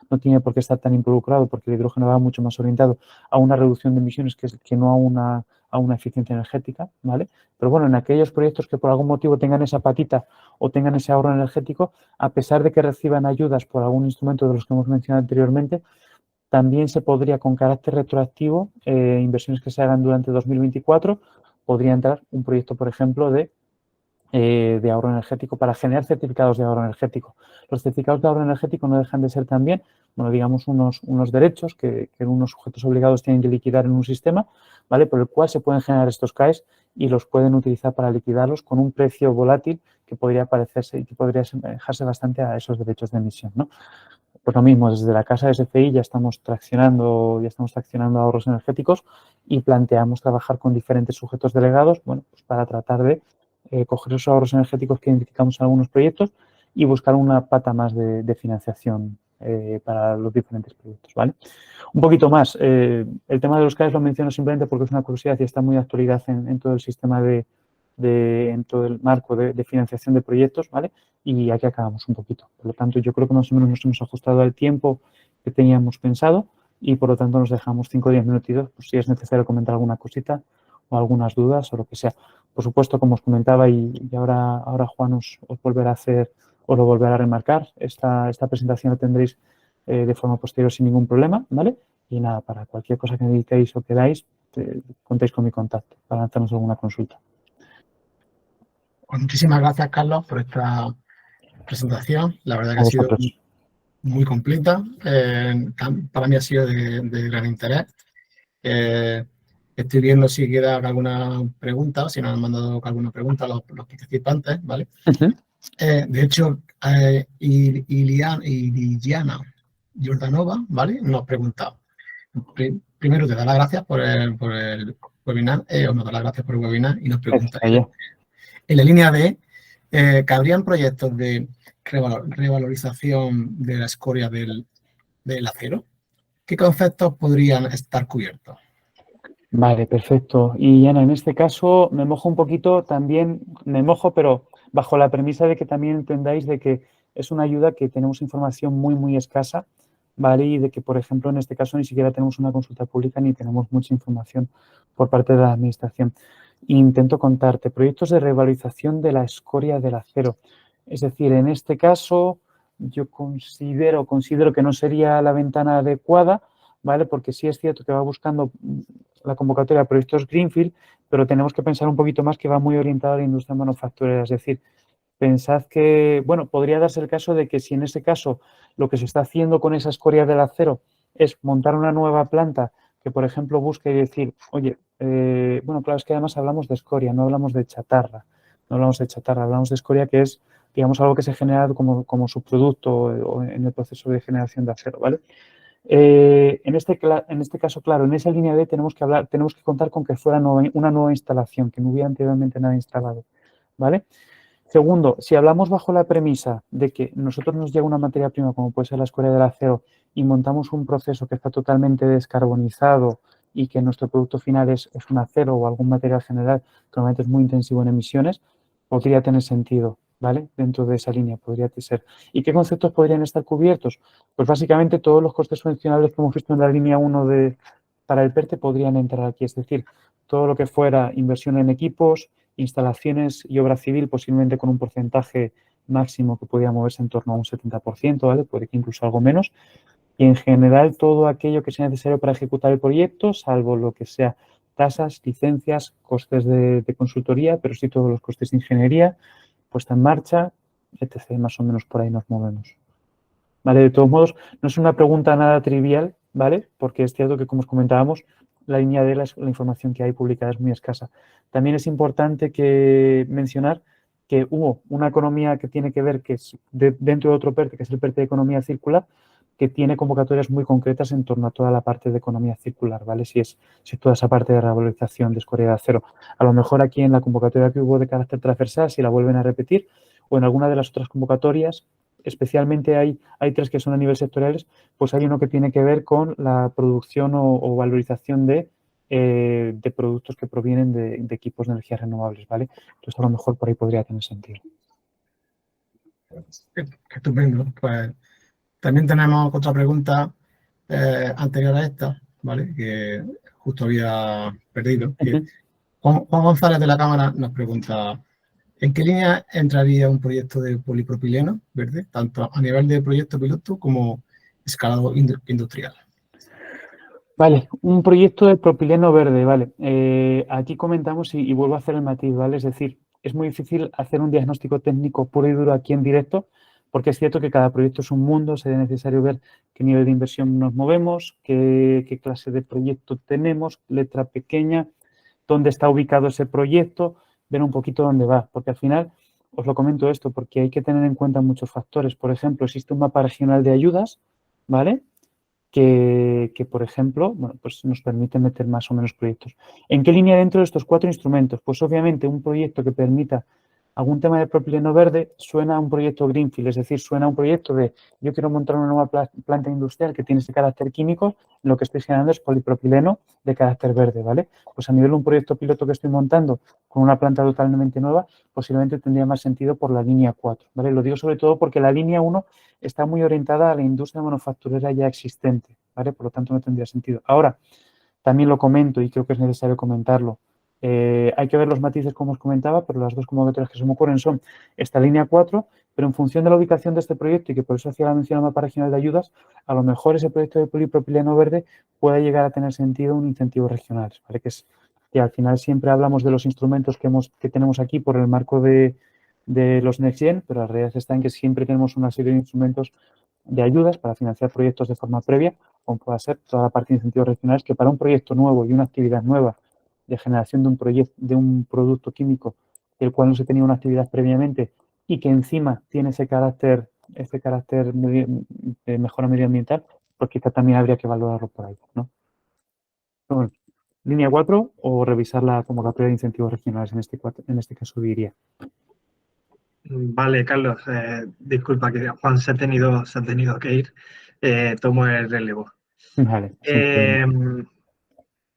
no tiene por qué estar tan involucrado porque el hidrógeno va mucho más orientado a una reducción de emisiones que no a una eficiencia energética, ¿vale? Pero bueno, en aquellos proyectos que por algún motivo tengan esa patita o tengan ese ahorro energético, a pesar de que reciban ayudas por algún instrumento de los que hemos mencionado anteriormente, también se podría, con carácter retroactivo, inversiones que se hagan durante 2024, podría entrar un proyecto, por ejemplo, de ahorro energético para generar certificados de ahorro energético. Los certificados de ahorro energético no dejan de ser también bueno, digamos, unos derechos que unos sujetos obligados tienen que liquidar en un sistema, ¿vale? Por el cual se pueden generar estos CAEs y los pueden utilizar para liquidarlos con un precio volátil que podría parecerse y que podría asemejarse bastante a esos derechos de emisión, ¿no? Pues lo mismo, desde la casa de SCI ya estamos traccionando ahorros energéticos y planteamos trabajar con diferentes sujetos delegados, bueno, pues para tratar de coger esos ahorros energéticos que identificamos en algunos proyectos y buscar una pata más de financiación para los diferentes proyectos, ¿vale? Un poquito más, el tema de los CAEs lo menciono simplemente porque es una curiosidad y está muy de actualidad en todo el sistema en todo el marco de financiación de proyectos, ¿vale? Y aquí acabamos un poquito. Por lo tanto, yo creo que más o menos nos hemos ajustado al tiempo que teníamos pensado y por lo tanto nos dejamos 5 o 10 minutitos por si es necesario comentar alguna cosita o algunas dudas o lo que sea. Por supuesto, como os comentaba y ahora Juan os volverá a hacer, os lo volverá a remarcar, esta presentación la tendréis de forma posterior sin ningún problema, ¿vale? Y nada, para cualquier cosa que necesitéis o queráis, contéis con mi contacto para lanzarnos alguna consulta. Pues muchísimas gracias, Carlos, por esta presentación. La verdad que A ha sido vosotros. muy completa. Para mí ha sido de gran interés. Estoy viendo si queda alguna pregunta, si nos han mandado alguna pregunta los participantes, ¿vale? De hecho, Iliana Jordanova, ¿vale? Nos pregunta, primero te da las gracias por el webinar, o nos da las gracias por el webinar y nos pregunta, en la línea D, ¿cabrían proyectos de revalorización de la escoria del acero? ¿Qué conceptos podrían estar cubiertos? Vale, perfecto. Y Ana, en este caso me mojo un poquito, también me mojo, pero bajo la premisa de que también entendáis de que es una ayuda que tenemos información muy escasa, ¿vale? Y de que, por ejemplo, en este caso ni siquiera tenemos una consulta pública ni tenemos mucha información por parte de la Administración. Intento contarte proyectos de revalorización de la escoria del acero. Es decir, en este caso yo considero que no sería la ventana adecuada, ¿vale? Porque sí es cierto que va buscando la convocatoria de proyectos Greenfield, pero tenemos que pensar un poquito más que va muy orientada a la industria manufacturera. Es decir, pensad que, bueno, podría darse el caso de que si en ese caso lo que se está haciendo con esa escoria del acero es montar una nueva planta que, por ejemplo, busque decir, oye, bueno, claro, es que además hablamos de escoria, no hablamos de chatarra, hablamos de escoria que es, digamos, algo que se genera como subproducto o en el proceso de generación de acero, ¿vale? En este caso, claro, en esa línea D tenemos que contar con que fuera una nueva instalación, que no hubiera anteriormente nada instalado, ¿vale? Segundo, si hablamos bajo la premisa de que nosotros nos llega una materia prima, como puede ser la escoria del acero, y montamos un proceso que está totalmente descarbonizado y que nuestro producto final es un acero o algún material general que normalmente es muy intensivo en emisiones, podría tener sentido, ¿vale? Dentro de esa línea podría ser. ¿Y qué conceptos podrían estar cubiertos? Pues básicamente todos los costes subvencionables que hemos visto en la línea 1 para el PERTE podrían entrar aquí, es decir, todo lo que fuera inversión en equipos, instalaciones y obra civil, posiblemente con un porcentaje máximo que podría moverse en torno a un 70%, ¿vale? Puede que incluso algo menos. Y en general todo aquello que sea necesario para ejecutar el proyecto, salvo lo que sea tasas, licencias, costes de consultoría, pero sí todos los costes de ingeniería, puesta en marcha, etc. Más o menos por ahí nos movemos. ¿Vale? De todos modos, no es una pregunta nada trivial, ¿vale? Porque es cierto que, como os comentábamos, la línea de la información que hay publicada es muy escasa. También es importante mencionar que hubo una economía que tiene que ver, que es dentro de otro PERTE, que es el PERTE de Economía Circular, que tiene convocatorias muy concretas en torno a toda la parte de economía circular, ¿vale? Si es toda esa parte de revalorización de escoria de acero. A lo mejor aquí en la convocatoria que hubo de carácter transversal, si la vuelven a repetir, o en alguna de las otras convocatorias, especialmente hay 3 que son a nivel sectoriales, pues hay uno que tiene que ver con la producción o valorización de productos que provienen de equipos de energías renovables, ¿vale? Entonces, a lo mejor por ahí podría tener sentido. Estupendo. Pues también tenemos otra pregunta anterior a esta, ¿vale? Que justo había perdido. Juan González de la Cámara nos pregunta, ¿en qué línea entraría un proyecto de polipropileno verde, tanto a nivel de proyecto piloto como escalado industrial? Vale, un proyecto de propileno verde, vale. Aquí comentamos y vuelvo a hacer el matiz, ¿vale? Es decir, es muy difícil hacer un diagnóstico técnico puro y duro aquí en directo, porque es cierto que cada proyecto es un mundo, sería necesario ver qué nivel de inversión nos movemos, qué clase de proyecto tenemos, letra pequeña, dónde está ubicado ese proyecto, ver un poquito dónde va, porque al final, os lo comento esto, porque hay que tener en cuenta muchos factores. Por ejemplo, existe un mapa regional de ayudas, ¿vale? Que, por ejemplo, bueno, pues nos permite meter más o menos proyectos. ¿En qué línea dentro de estos 4 instrumentos? Pues obviamente un proyecto que permita algún tema de propileno verde suena a un proyecto greenfield, es decir, suena a un proyecto de yo quiero montar una nueva planta industrial que tiene ese carácter químico, lo que estoy generando es polipropileno de carácter verde, ¿vale? Pues a nivel de un proyecto piloto que estoy montando con una planta totalmente nueva, posiblemente tendría más sentido por la línea 4, ¿vale? Lo digo sobre todo porque la línea 1 está muy orientada a la industria manufacturera ya existente, ¿vale? Por lo tanto, no tendría sentido. Ahora, también lo comento y creo que es necesario comentarlo. Hay que ver los matices, como os comentaba, pero las dos convocatorias que se me ocurren son esta línea 4, pero en función de la ubicación de este proyecto y que por eso hacía la mención al mapa regional de ayudas, a lo mejor ese proyecto de polipropileno verde puede llegar a tener sentido un incentivo regional, ¿vale? Que al final siempre hablamos de los instrumentos que tenemos aquí por el marco de los Next Gen, pero la realidad está en que siempre tenemos una serie de instrumentos de ayudas para financiar proyectos de forma previa, como pueda ser toda la parte de incentivos regionales, que para un proyecto nuevo y una actividad nueva de generación de un proyecto, de un producto químico del cual no se tenía una actividad previamente y que encima tiene ese carácter de mejora medioambiental, pues quizá también habría que valorarlo por ahí, ¿no? Bueno, línea 4 o revisar la convocatoria de incentivos regionales en este caso diría. Vale, Carlos, disculpa que Juan se ha tenido que ir. Tomo el relevo. Vale.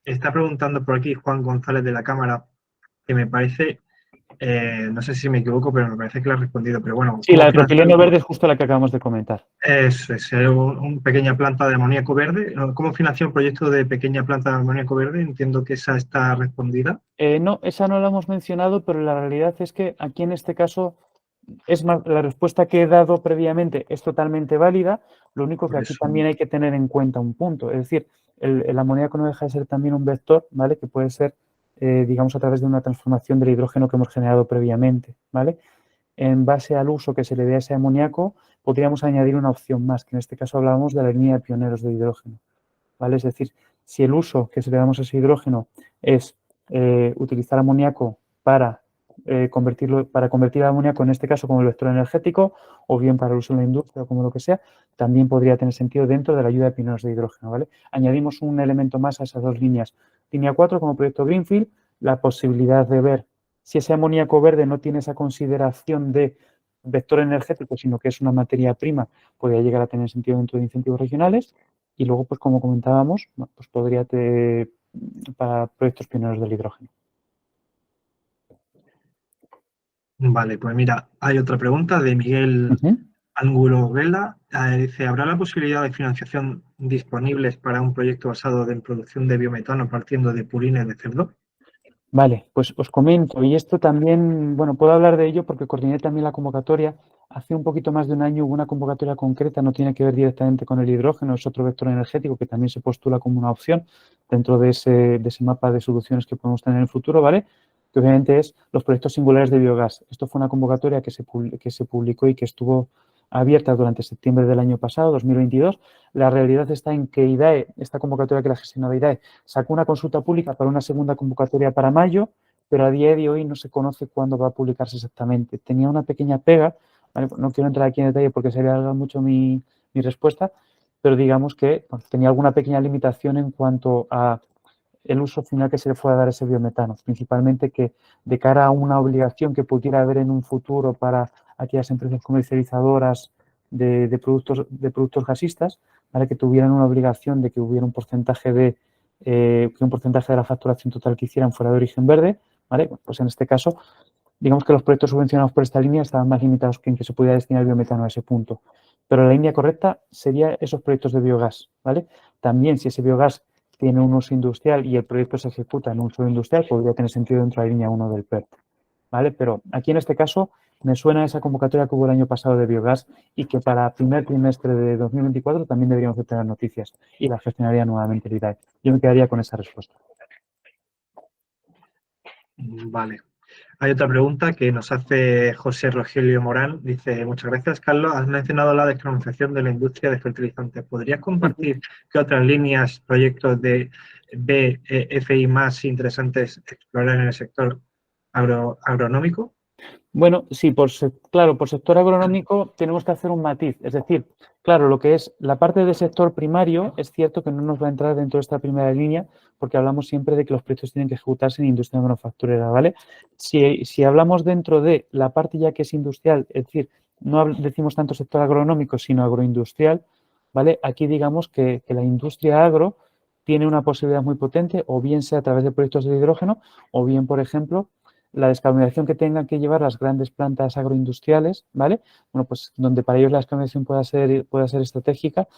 Está preguntando por aquí Juan González de la Cámara, que me parece, no sé si me equivoco, pero me parece que lo ha respondido. Pero bueno, Sí, la de propileno verde es justo la que acabamos de comentar. Es una pequeña planta de amoníaco verde. ¿Cómo financia un proyecto de pequeña planta de amoníaco verde? Entiendo que esa está respondida. No, esa no la hemos mencionado, pero la realidad es que aquí en este caso es más, la respuesta que he dado previamente es totalmente válida. Lo único que Por aquí eso. también hay que tener en cuenta un punto. Es decir, el amoníaco no deja de ser también un vector, ¿vale? Que puede ser, digamos, a través de una transformación del hidrógeno que hemos generado previamente, ¿vale? En base al uso que se le dé a ese amoníaco, podríamos añadir una opción más, que en este caso hablábamos de la línea de pioneros de hidrógeno, ¿vale? Es decir, si el uso que se le damos a ese hidrógeno es utilizar amoníaco para convertir el amoníaco, en este caso, como el vector energético, o bien para el uso en la industria o como lo que sea, también podría tener sentido dentro de la ayuda de pioneros de hidrógeno, ¿vale? Añadimos un elemento más a esas dos líneas. Línea 4 como proyecto Greenfield, la posibilidad de ver si ese amoníaco verde no tiene esa consideración de vector energético, sino que es una materia prima, podría llegar a tener sentido dentro de incentivos regionales. Y luego, pues como comentábamos, pues podría para proyectos pioneros del hidrógeno. Vale, pues mira, hay otra pregunta de Miguel Angulo Vela. Dice, ¿habrá la posibilidad de financiación disponibles para un proyecto basado en producción de biometano partiendo de purines de cerdo? Vale, pues os comento, y esto también, bueno, puedo hablar de ello porque coordiné también la convocatoria. Hace un poquito más de un año hubo una convocatoria concreta, no tiene que ver directamente con el hidrógeno, es otro vector energético que también se postula como una opción dentro de ese mapa de soluciones que podemos tener en el futuro, ¿vale? Que obviamente es los proyectos singulares de biogás. Esto fue una convocatoria que se publicó y que estuvo abierta durante septiembre del año pasado, 2022. La realidad está en que IDAE, esta convocatoria que la gestionaba IDAE, sacó una consulta pública para una segunda convocatoria para mayo, pero a día de hoy no se conoce cuándo va a publicarse exactamente. Tenía una pequeña pega, ¿vale? No quiero entrar aquí en detalle porque se alarga mucho mi respuesta, pero digamos que tenía alguna pequeña limitación en cuanto a el uso final que se le fuera a dar a ese biometano, principalmente que de cara a una obligación que pudiera haber en un futuro para aquellas empresas comercializadoras de productos gasistas, para que tuvieran una obligación de que hubiera un porcentaje que un porcentaje de la facturación total que hicieran fuera de origen verde, ¿vale? Pues en este caso, digamos que los proyectos subvencionados por esta línea estaban más limitados que en que se pudiera destinar el biometano a ese punto. Pero la línea correcta sería esos proyectos de biogás, ¿vale? También, si ese biogás tiene un uso industrial y el proyecto se ejecuta en un uso industrial, podría tener sentido dentro de la línea 1 del PERT, ¿vale? Pero aquí en este caso me suena esa convocatoria que hubo el año pasado de biogás y que para primer trimestre de 2024 también deberíamos de tener noticias y la gestionaría nuevamente el IDAE. Yo me quedaría con esa respuesta. Vale. Hay otra pregunta que nos hace José Rogelio Morán. Dice, muchas gracias, Carlos. Has mencionado la descarbonización de la industria de fertilizantes. ¿Podrías compartir qué otras líneas, proyectos de BFI más interesantes explorar en el sector agronómico? Bueno, sí, claro, por sector agronómico tenemos que hacer un matiz. Es decir, claro, lo que es la parte del sector primario es cierto que no nos va a entrar dentro de esta primera línea porque hablamos siempre de que los proyectos tienen que ejecutarse en industria manufacturera, ¿vale? Si hablamos dentro de la parte ya que es industrial, es decir, no decimos tanto sector agronómico, sino agroindustrial, ¿vale? Aquí digamos que la industria agro tiene una posibilidad muy potente, o bien sea a través de proyectos de hidrógeno, o bien, por ejemplo, la descarbonización que tengan que llevar las grandes plantas agroindustriales, ¿vale? Bueno, pues donde para ellos la descarbonización pueda ser estratégica,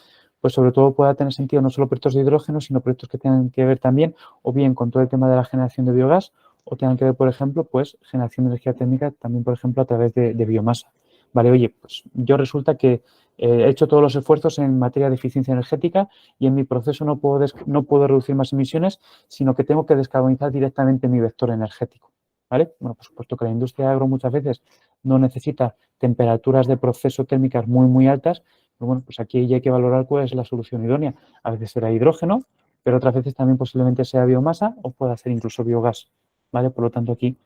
pues sobre todo pueda tener sentido no solo proyectos de hidrógeno, sino proyectos que tengan que ver también o bien con todo el tema de la generación de biogás o tengan que ver, por ejemplo, pues generación de energía térmica también, por ejemplo, a través de biomasa. Vale, oye, pues yo resulta que he hecho todos los esfuerzos en materia de eficiencia energética y en mi proceso no puedo reducir más emisiones, sino que tengo que descarbonizar directamente mi vector energético. ¿Vale? Bueno, por supuesto que la industria agro muchas veces no necesita temperaturas de proceso térmicas muy, muy altas, pero bueno, pues aquí ya hay que valorar cuál es la solución idónea. A veces será hidrógeno, pero otras veces también posiblemente sea biomasa o pueda ser incluso biogás, ¿vale? Por lo tanto, aquí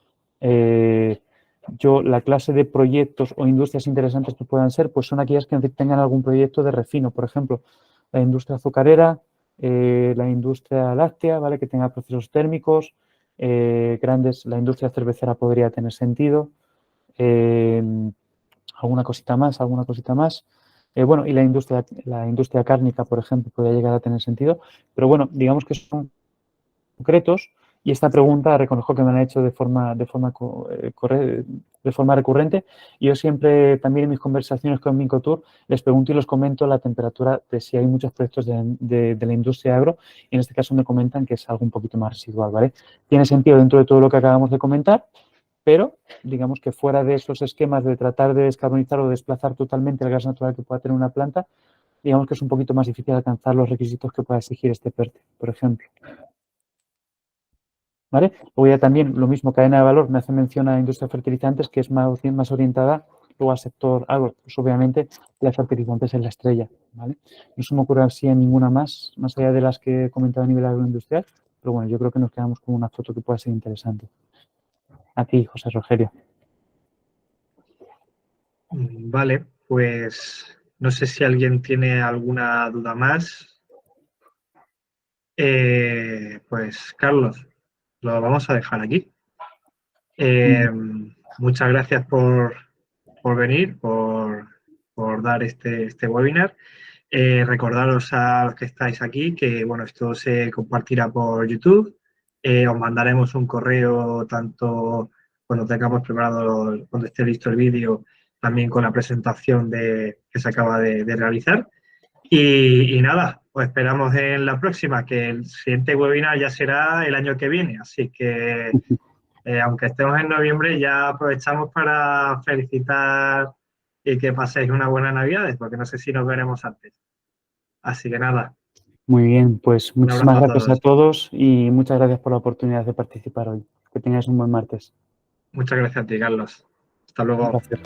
la clase de proyectos o industrias interesantes que puedan ser, pues son aquellas que tengan algún proyecto de refino, por ejemplo, la industria azucarera, la industria láctea, ¿vale? Que tenga procesos térmicos, la industria cervecera podría tener sentido, alguna cosita más. Bueno, y la industria cárnica, por ejemplo, podría llegar a tener sentido, pero bueno, digamos que son concretos y esta pregunta reconozco que me la han hecho de forma recurrente y yo siempre también en mis conversaciones con Mincotour les pregunto y les comento la temperatura de si hay muchos proyectos de la industria agro y en este caso me comentan que es algo un poquito más residual, ¿vale? Tiene sentido dentro de todo lo que acabamos de comentar, pero digamos que fuera de esos esquemas de tratar de descarbonizar o desplazar totalmente el gas natural que pueda tener una planta, digamos que es un poquito más difícil alcanzar los requisitos que pueda exigir este PERTE, por ejemplo. ¿Vale? Luego ya también lo mismo, cadena de valor, me hace mención a la industria de fertilizantes que es más orientada luego al sector agro. Pues obviamente la fertilizantes es la estrella, ¿vale? No se me ocurre así a ninguna más allá de las que he comentado a nivel agroindustrial, pero bueno, yo creo que nos quedamos con una foto que pueda ser interesante. A ti, José Rogelio. Vale, pues no sé si alguien tiene alguna duda más. Pues Carlos, lo vamos a dejar aquí. Muchas gracias por venir, por dar este webinar. Recordaros a los que estáis aquí que bueno, esto se compartirá por YouTube. Os mandaremos un correo tanto cuando tengamos preparado, cuando esté listo el vídeo, también con la presentación que se acaba de realizar. Y nada, os esperamos en la próxima, que el siguiente webinar ya será el año que viene. Así que, aunque estemos en noviembre, ya aprovechamos para felicitar y que paséis una buena Navidad, porque no sé si nos veremos antes. Así que nada. Muy bien, pues muchísimas gracias a todos y muchas gracias por la oportunidad de participar hoy. Que tengáis un buen martes. Muchas gracias a ti, Carlos. Hasta luego. Un placer.